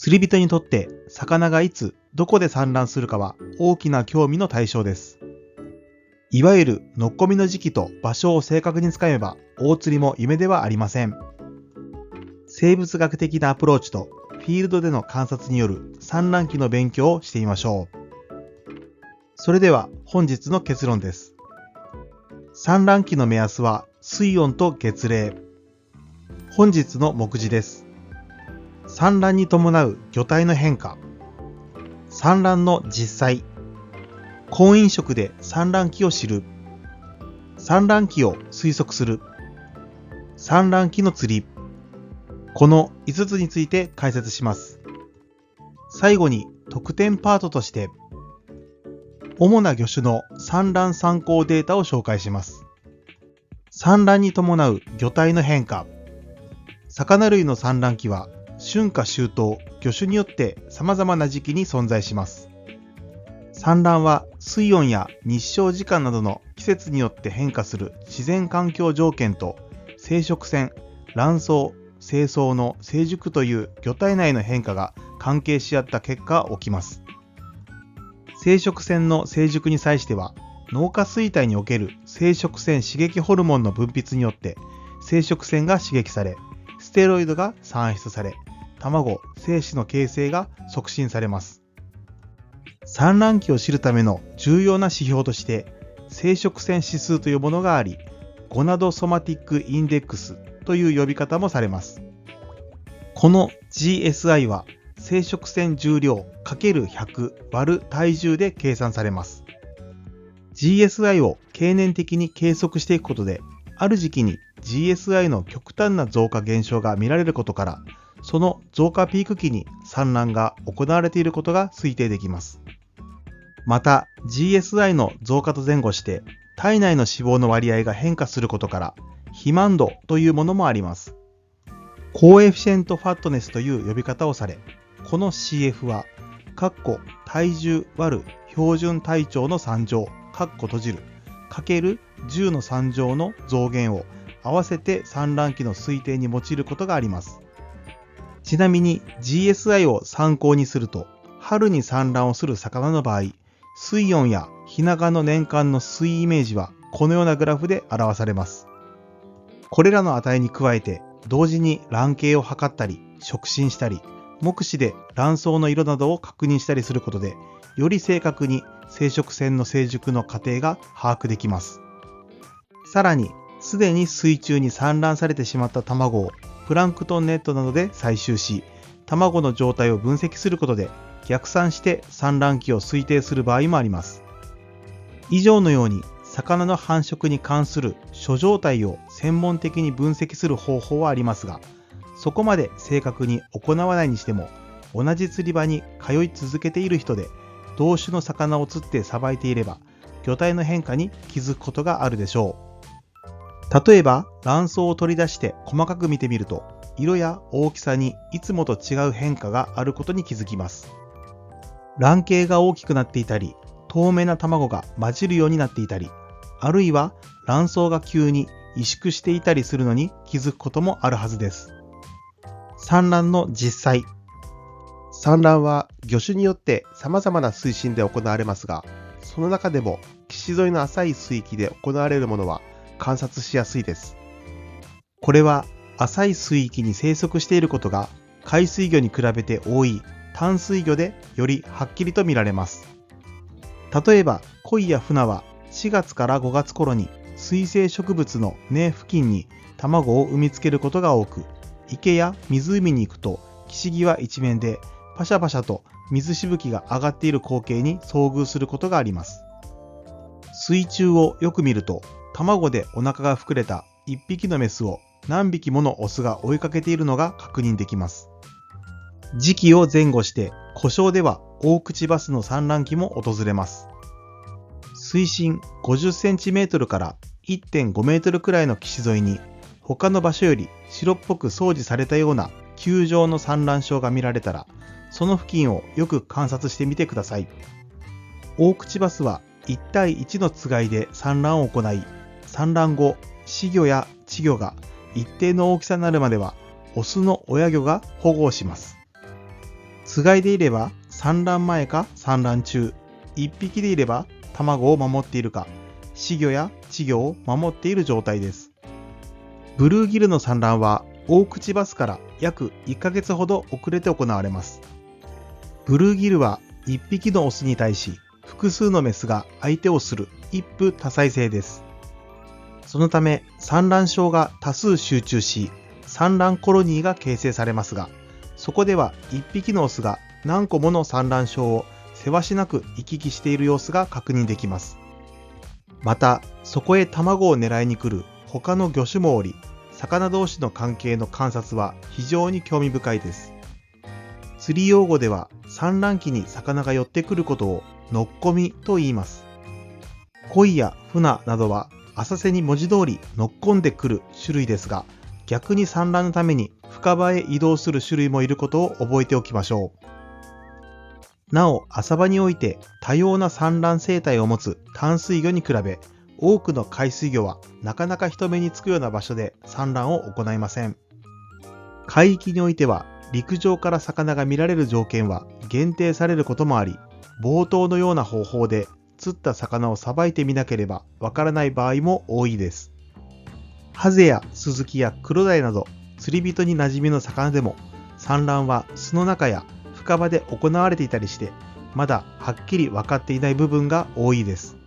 釣り人にとって魚がいつどこで産卵するかは大きな興味の対象です。いわゆるのっこみの時期と場所を正確につかめば大釣りも夢ではありません。生物学的なアプローチとフィールドでの観察による産卵期の勉強をしてみましょう。それでは本日の結論です。産卵期の目安は水温と月齢。本日の目次です。産卵に伴う魚体の変化、産卵の実際、婚姻色で産卵期を知る、産卵期を推測する、産卵期の釣り、この5つについて解説します。最後に特典パートとして、主な魚種の産卵参考データを紹介します。産卵に伴う魚体の変化、魚類の産卵期は春夏秋冬、魚種によって様々な時期に存在します。産卵は水温や日照時間などの季節によって変化する自然環境条件と生殖腺、卵巣、精巣の成熟という魚体内の変化が関係し合った結果起きます。生殖腺の成熟に際しては、脳下垂体における生殖腺刺激ホルモンの分泌によって生殖腺が刺激され、ステロイドが産出され、卵・精子の形成が促進されます。産卵期を知るための重要な指標として、生殖腺指数というものがあり、ゴナドソマティックインデックスという呼び方もされます。この GSI は生殖腺重量 ×100 割る体重で計算されます。GSI を経年的に計測していくことで、ある時期に GSI の極端な増加減少が見られることから、その増加ピーク期に産卵が行われていることが推定できます。また GSI の増加と前後して体内の脂肪の割合が変化することから肥満度というものもあります。コエフィシエントファットネスという呼び方をされ、この CF は体重割る標準体長の3乗かける10の3乗の増減を合わせて産卵期の推定に用いることがあります。ちなみに GSI を参考にすると、春に産卵をする魚の場合、水温やヒナガの年間の水位イメージはこのようなグラフで表されます。これらの値に加えて、同時に卵形を測ったり、触診したり、目視で卵巣の色などを確認したりすることで、より正確に生殖腺の成熟の過程が把握できます。さらに、すでに水中に産卵されてしまった卵をプランクトンネットなどで採集し、卵の状態を分析することで逆算して産卵期を推定する場合もあります。以上のように魚の繁殖に関する諸状態を専門的に分析する方法はありますが、そこまで正確に行わないにしても、同じ釣り場に通い続けている人で同種の魚を釣ってさばいていれば、魚体の変化に気づくことがあるでしょう。例えば卵巣を取り出して細かく見てみると、色や大きさにいつもと違う変化があることに気づきます。卵形が大きくなっていたり、透明な卵が混じるようになっていたり、あるいは卵巣が急に萎縮していたりするのに気づくこともあるはずです。産卵の実際。産卵は魚種によって様々な水深で行われますが、その中でも岸沿いの浅い水域で行われるものは観察しやすいです。これは浅い水域に生息していることが海水魚に比べて多い淡水魚でよりはっきりと見られます。例えば鯉やフナは4月から5月頃に水生植物の根付近に卵を産みつけることが多く、池や湖に行くと岸際一面でパシャパシャと水しぶきが上がっている光景に遭遇することがあります。水中をよく見ると、卵でお腹が膨れた1匹のメスを何匹ものオスが追いかけているのが確認できます。時期を前後して湖沼では大口バスの産卵期も訪れます。水深50センチメートルから 1.5 メートルくらいの岸沿いに、他の場所より白っぽく掃除されたような球状の産卵床が見られたら、その付近をよく観察してみてください。大口バスは1対1のつがいで産卵を行い、産卵後、子魚や稚魚が一定の大きさになるまでは、オスの親魚が保護をします。つがいでいれば産卵前か産卵中、1匹でいれば卵を守っているか、仔魚や稚魚を守っている状態です。ブルーギルの産卵は大くちバスから約1ヶ月ほど遅れて行われます。ブルーギルは1匹のオスに対し複数のメスが相手をする一夫多妻制です。そのため産卵床が多数集中し、産卵コロニーが形成されますが、そこでは1匹のオスが何個もの産卵床をせわしなく行き来している様子が確認できます。また、そこへ卵を狙いに来る他の魚種もおり、魚同士の関係の観察は非常に興味深いです。釣り用語では産卵期に魚が寄ってくることをのっこみと言います。鯉やフナなどは浅瀬に文字通り乗っこんでくる種類ですが、逆に産卵のために深場へ移動する種類もいることを覚えておきましょう。なお、浅場において多様な産卵生態を持つ淡水魚に比べ、多くの海水魚はなかなか人目につくような場所で産卵を行いません。海域においては陸上から魚が見られる条件は限定されることもあり、冒頭のような方法で釣った魚をさばいてみなければわからない場合も多いです。ハゼやスズキやクロダイなど釣り人に馴染みの魚でも産卵は巣の中や深場で行われていたりして、まだはっきり分かっていない部分が多いです。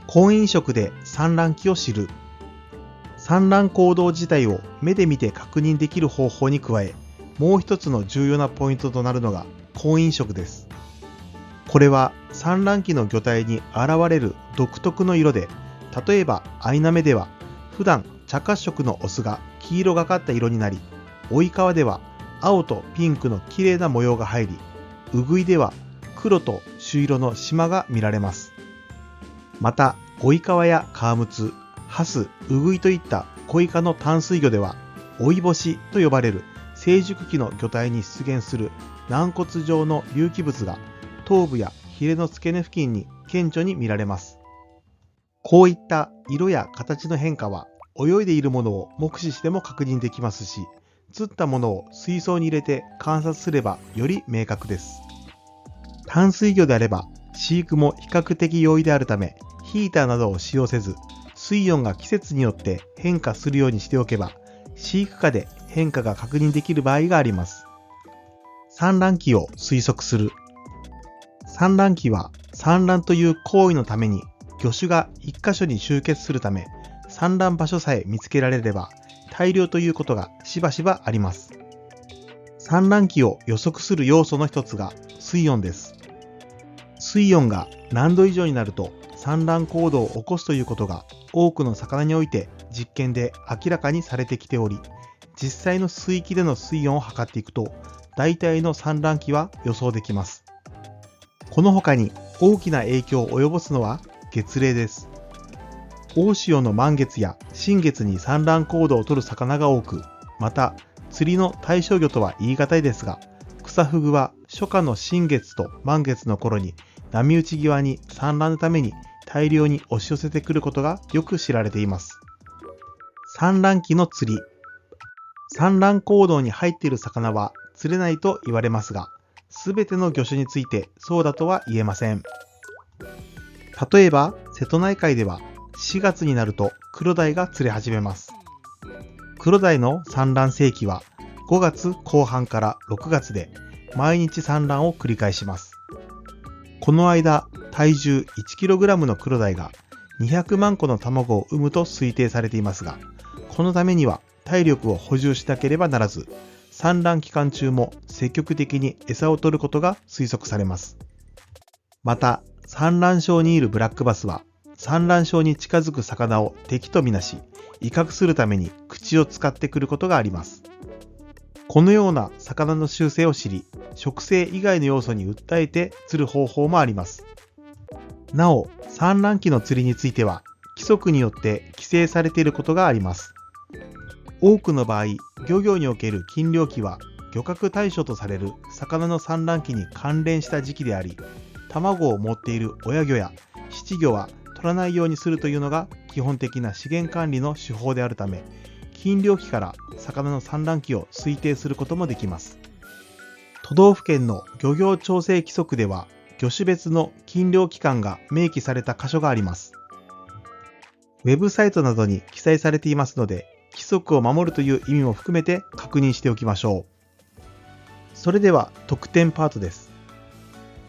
婚姻色で産卵期を知る。産卵行動自体を目で見て確認できる方法に加え、もう一つの重要なポイントとなるのが婚姻色です。これは産卵期の魚体に現れる独特の色で、例えばアイナメでは普段茶褐色のオスが黄色がかった色になり、オイカワでは青とピンクの綺麗な模様が入り、ウグイでは黒と朱色の縞が見られます。また、オイカワやカワムツ、ハス、ウグイといったコイ科の淡水魚では、オイボシと呼ばれる成熟期の魚体に出現する軟骨状の隆起物が頭部やヒレの付け根付近に顕著に見られます。こういった色や形の変化は泳いでいるものを目視しても確認できますし、釣ったものを水槽に入れて観察すればより明確です。淡水魚であれば飼育も比較的容易であるため、ヒーターなどを使用せず、水温が季節によって変化するようにしておけば、飼育下で変化が確認できる場合があります。産卵期を推測する。産卵期は産卵という行為のために魚種が一箇所に集結するため、産卵場所さえ見つけられれば大量ということがしばしばあります。産卵期を予測する要素の一つが水温です。水温が何度以上になると産卵行動を起こすということが多くの魚において実験で明らかにされてきており、実際の水域での水温を測っていくと大体の産卵期は予想できます。この他に大きな影響を及ぼすのは月齢です。大潮の満月や新月に産卵行動をとる魚が多く、また釣りの対象魚とは言い難いですが、クサフグは初夏の新月と満月の頃に波打ち際に産卵のために大量に押し寄せてくることがよく知られています。産卵期の釣り。産卵行動に入っている魚は釣れないと言われますが、すべての魚種についてそうだとは言えません。例えば、瀬戸内海では4月になるとクロダイが釣れ始めます。クロダイの産卵周期は5月後半から6月で毎日産卵を繰り返します。この間、体重 1kg のクロダイが200万個の卵を産むと推定されていますが、このためには体力を補充しなければならず、産卵期間中も積極的に餌を取ることが推測されます。また、産卵床にいるブラックバスは、産卵床に近づく魚を敵とみなし、威嚇するために口を使ってくることがあります。このような魚の習性を知り、食性以外の要素に訴えて釣る方法もあります。なお、産卵期の釣りについては、規則によって規制されていることがあります。多くの場合、漁業における禁漁期は漁獲対象とされる魚の産卵期に関連した時期であり、卵を持っている親魚や七魚は取らないようにするというのが基本的な資源管理の手法であるため、禁漁期から魚の産卵期を推定することもできます。都道府県の漁業調整規則では、魚種別の禁漁期間が明記された箇所があります。ウェブサイトなどに記載されていますので、規則を守るという意味も含めて確認しておきましょう。それでは特典パートです。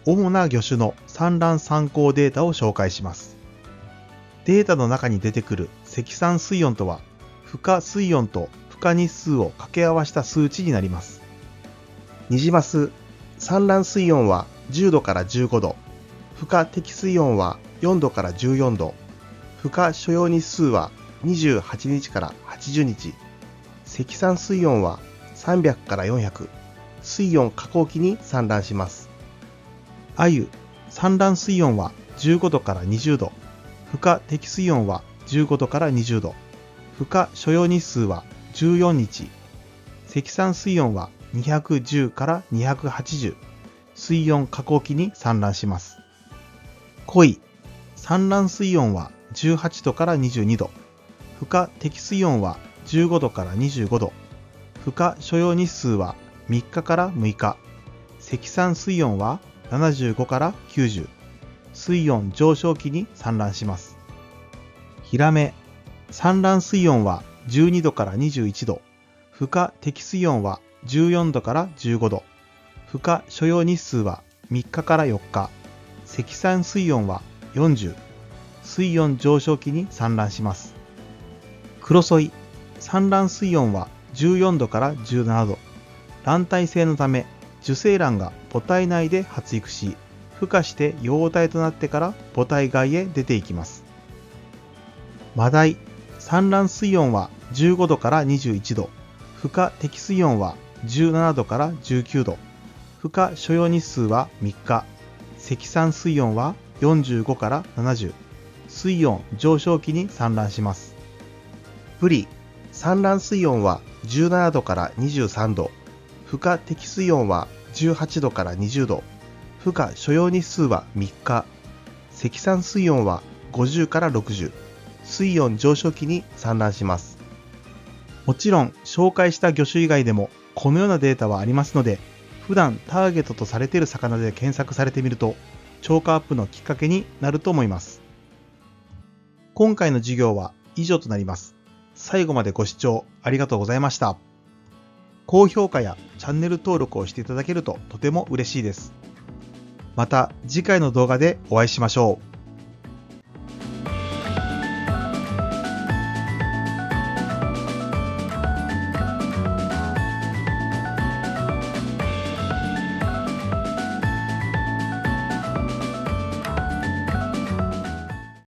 主な魚種の産卵参考データを紹介します。データの中に出てくる積算水温とは、孵化水温と孵化日数を掛け合わせた数値になります。ニジマス、産卵水温は10度から15度、孵化適水温は4度から14度、孵化所要日数は28日から80日、積算水温は300から400、水温下降期に産卵します。アユ、産卵水温は15度から20度、孵化適水温は15度から20度、孵化所要日数は14日、積算水温は210から280、水温下降期に産卵します。コイ、産卵水温は18度から22度、孵化適水温は15度から25度、孵化所要日数は3日から6日、積算水温は75から90、水温上昇期に産卵します。ヒラメ、産卵水温は12度から21度、孵化適水温は14度から15度、孵化所要日数は3日から4日、積算水温は40、水温上昇期に産卵します。クロソイ、産卵水温は14度から17度、卵体性のため受精卵が母体内で発育し、孵化して幼体となってから母体外へ出ていきます。マダイ、産卵水温は15度から21度、孵化適水温は17度から19度、孵化所要日数は3日、積算水温は45から70、水温上昇期に産卵します。ブリ、産卵水温は17度から23度、孵化適水温は18度から20度、孵化所要日数は3日、積算水温は50から60、水温上昇期に産卵します。もちろん紹介した魚種以外でもこのようなデータはありますので、普段ターゲットとされている魚で検索されてみると超過アップのきっかけになると思います。今回の授業は以上となります。最後までご視聴ありがとうございました。高評価やチャンネル登録をしていただけるととても嬉しいです。また次回の動画でお会いしましょう。